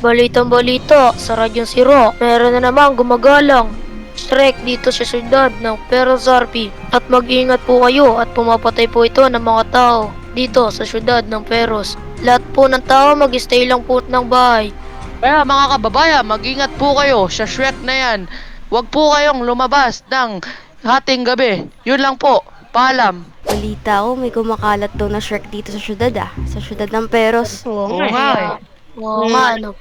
Balitang-balita sa Radyong Siro, meron na naman gumagalang Shrek dito sa syudad ng Perosarpi. At mag-ingat po kayo at pumapatay po ito ng mga tao dito sa syudad ng Peros. Lahat po ng tao mag-stay lang po ng bahay. Kaya mga kababayan, mag-ingat po kayo sa Shrek na yan. Huwag po kayong lumabas ng hating gabi. Yun lang po. Paalam. Balita ko, may kumakalat daw na Shrek dito sa syudad Sa syudad ng Peros. Oo nga eh. Oo nga, ano.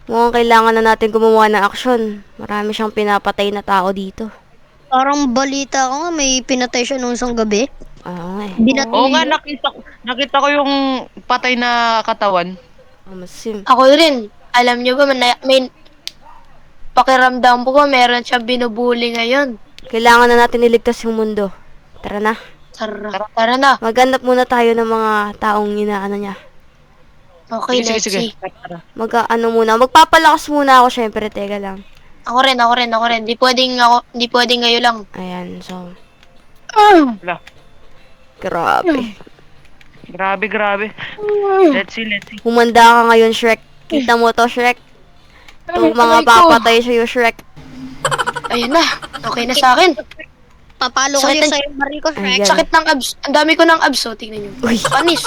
Mukhang kailangan na natin gumawa ng aksyon. Marami siyang pinapatay na tao dito. Parang balita ko nga may pinatay siya nung isang gabi. Oo nga eh. Oo nga, nakita ko yung patay na katawan. Masim. Ako rin, alam niyo ba, may pakiramdam ko meron siyang binubuli ngayon. Kailangan na natin iligtas yung mundo. Tara na. Tara na. Maghanap muna tayo ng mga taong inaano niya. Okay, let's Sige. see. Magpapalakas muna ako syempre, teka lang. Ako rin. Di pwedeng ngayon lang. Ayan, so. Wala. Grabe. Grabe. Let's see. Humanda ka ngayon, Shrek. Kita mo to, Shrek. Ito mga papatay sa'yo, Shrek. Ayun na. Okay na sa akin. Papalo ko Sakit yung ang- sa'yo, Mariko, Shrek. Ayan. Sakit ng abs. Ang dami ko ng abs, oh. Tingnan nyo. Uy. Panis.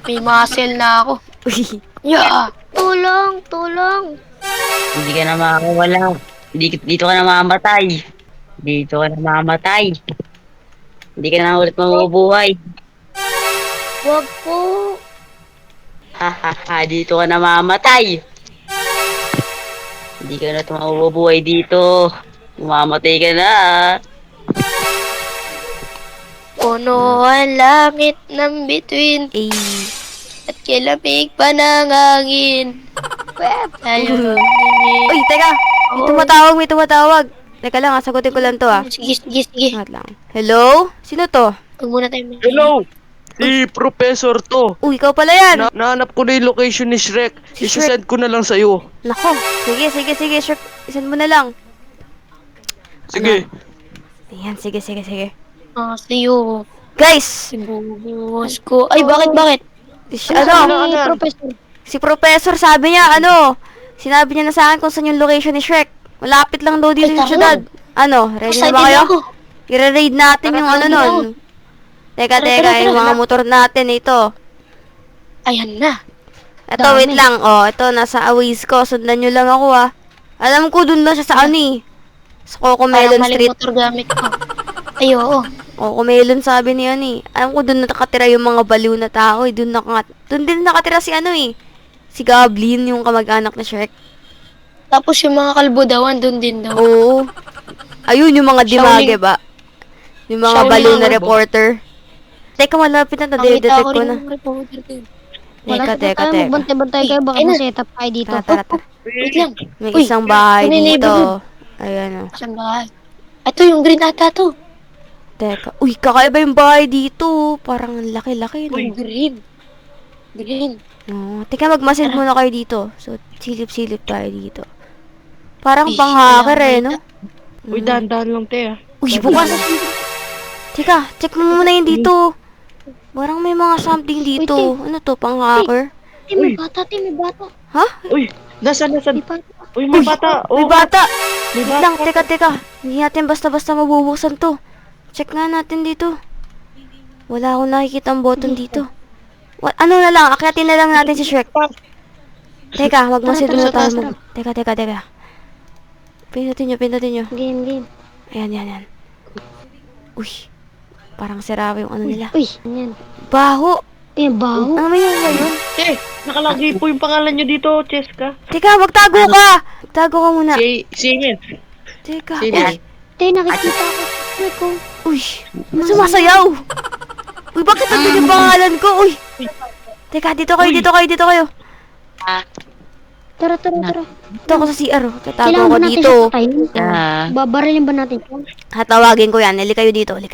May muscle na ako. Uy. Yeah. Tulong. Hindi ka na makakawala. Dito ka na mamamatay. Dito ka na mamamatay. Hindi ka na ulit mabubuhay. Wag po. Ha, dito ka na mamamatay. Hindi ka na mabubuhay dito. Mamamatay ka na. Puno ang langit ng bituin Eh. at kilamig pa ng hangin. Ayun. Uy, teka. May tumatawag. Teka lang, sagutin ko lang to Sige. Ingat lang. Hello? Sino to? Huwag muna tayo. Hello! Si Professor to. Uy, ikaw pala yan. Nahanap ko na yung location ni Shrek. Si Shrek. Isasend ko na lang sa'yo. Nako. Sige, Shrek. Isan mo na lang. Sige. Ayan, sige. Sa'yo. Guys! Sinubuhos ko. Ay, bakit? Ano? Si Professor sabi niya, sinabi niya na sa akin kung saan yung location ni Shrek. Malapit lang daw dito Ay, yung tara. syudad. Ready na Excited ba kayo? ako. I-raid natin yung Tara, nun. Teka, Tara, yung mga motor natin, ito. Ayan na. Ito, Dami. wait lang. Ito, nasa Awaze ko. Sundan nyo lang ako, Alam ko, dun lang siya sa sa Cocomelon Parang maling Street. motor gamit ko. Ay, oo. Cocomelon, sabi ni Alam ko, dun nakatira yung mga baliw na tao, Dun din nakatira si si Goblin, yung kamag-anak na Shrek. Tapos yung mga kalbo daw, andun din daw. Oo. Ayun, yung mga dimage Shaolin. ba? Yung mga Shaolin baliw na ako. reporter. Teka, malapit na. Nakita Detect ko ko rin na. yung reporter ko. Teka. Magbantay kayo, baka Ay, na. ma-set up tayo dito. Tara. Wait lang. May Uy, isang bahay ano yung dito. neighborhood? Ayan, Saan ba? Ito yung green ata to. Teka. Uy, kakaiba yung bahay dito. Parang ang laki-laki, no? Uy, green. Teka, magmasid muna kayo dito. So, silip-silip tayo dito. Parang Ish, pang-hacker alam mo no? Uy, dahan-dahan lang, te. Uy, bukas! Teka, check mo muna yun dito. Parang may mga something dito. Ano to, pang-hacker? May bata. Ha? Uy, nasaan? May bata. Uy, may bata. May Oo. bata! May Wait lang, teka. Hindi natin basta-basta mabubuksan to. Check nga natin dito. Wala akong nakikita ang button dito. Ano na lang, akyatin na lang natin si Shrek. Teka, magmasid muna tayo. Teka. Pindutin nyo. Game. Ayan. Uy, parang sira yung ano nila. Uy, yan. Baho! Baho. Ano may yun ngayon? Eh, nakalagay po yung pangalan nyo dito, Cheska. Teka, magtago ka! Magtago ka muna. Si Emil. Teka, Si uy, Emil. Nakikita ko. uy, sumasayaw! Uy, bakit nandun yung pangalan ko? Uy! Teka, dito kayo. Tara. Dito ako sa CR, tatago Kailangan ko ba natin dito. siya patayin? Ah. Babarilin ba natin siya? Hatawagin ko yan, hali kayo dito. Wait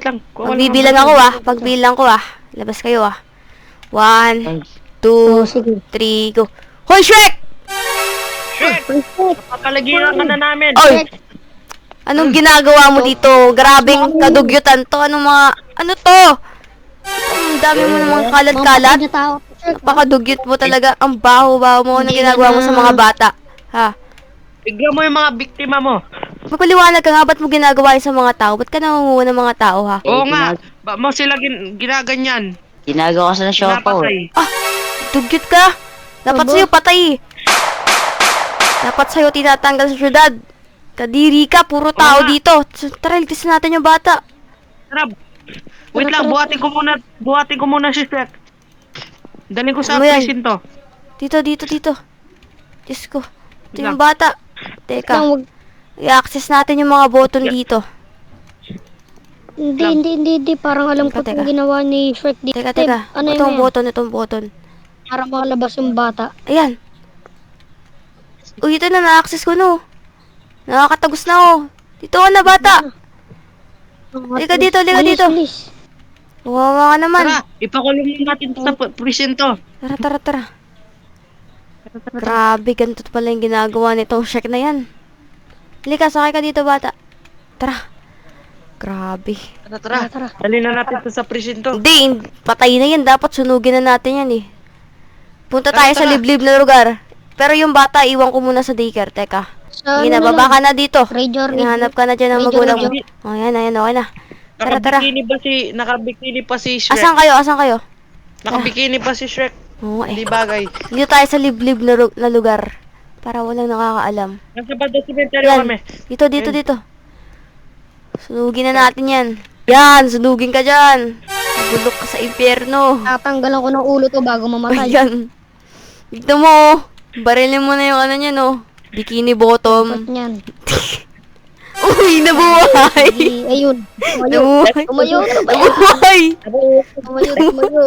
lang. Kuha lang Magbibilang ang- ako pagbilang ko Labas kayo 1, 2, Sige. 3, go. Hoy, Shrek! Papalagiran ka na namin. Oy! Anong ginagawa mo dito? Grabing kadugyutan to. Ano to? Ang dami mo namang kalat-kalat. Mga patay na tao. Napakadugyot mo talaga. Ang baho-baho mo na Hindi ginagawa mo sa mga bata. Ha? Bigyan mo yung mga biktima mo. Magpaliwanag ka nga, ba't mo ginagawa yun sa mga tao? Ba't ka nangunguha ng mga tao, ha? Oo nga. Ba mo sila ginaganyan? Ginagawa ko sa siopaw. Napatay. Dugyot ka! Dapat Aba. sa'yo patay. Dapat sa'yo tinatanggal sa syudad. Kadiri ka, puro tao nga. dito. Tara, ligtasin natin yung bata. Tara. Wait lang, buhatin ko muna si Shrek. Dalhin ko sa Ano yan? presinto. Dito. Diyos ko. Ito Lang. yung bata. Teka, Lang, wag. i-access natin yung mga button dito. Hindi. Parang alam ko Teka. itong ginawa ni Shrek dito. Teka. Ano Itong yun? button. Para makalabas yung bata. Ayan. Uy, ito na, na-access ko no. Nakakatagos na oh. Dito ka na, bata. Liga dito. Bilis. Wawa ka naman. Tara, ipakulong natin to sa presinto. Tara. Grabe, ganito pala yung ginagawa nitong Shrek na yan. Halika, sakay ka dito, bata. Tara. Grabe. Tara. Dalhin na natin to sa presinto. Hindi, patay na yan. Dapat sunugin na natin yan eh. Punta tayo sa Tara. liblib na lugar. Pero yung bata, iwan ko muna sa daycare. Teka. Sa Sige ano na, na baba lang? ka na dito. Ray Jordan. Hinahanap ka na dyan ng Ray magulang mo. Jordan. Oh, yan, okay na. Tara. Nakabikini pa si Shrek. Asan kayo? Nakabikini pa si Shrek. Oo eh. Hindi bagay. Dito tayo sa liblib na lugar. Para walang nakakaalam. Nasa banda cemetery Yan. kami. Dito. Sunugin na natin yan. Yan, sunugin ka dyan. Nabulok ka sa impyerno. Tatanggalan ko ng ulo to bago mamatay. Ayan. Dito mo, oh. Barilin mo na yung ano niya, no? Bikini bottom. Ba't yan? Uy, nabuhay! Ayun. Tumayo. Nabuhay! Tumayo. Nabuhay! Tumayo.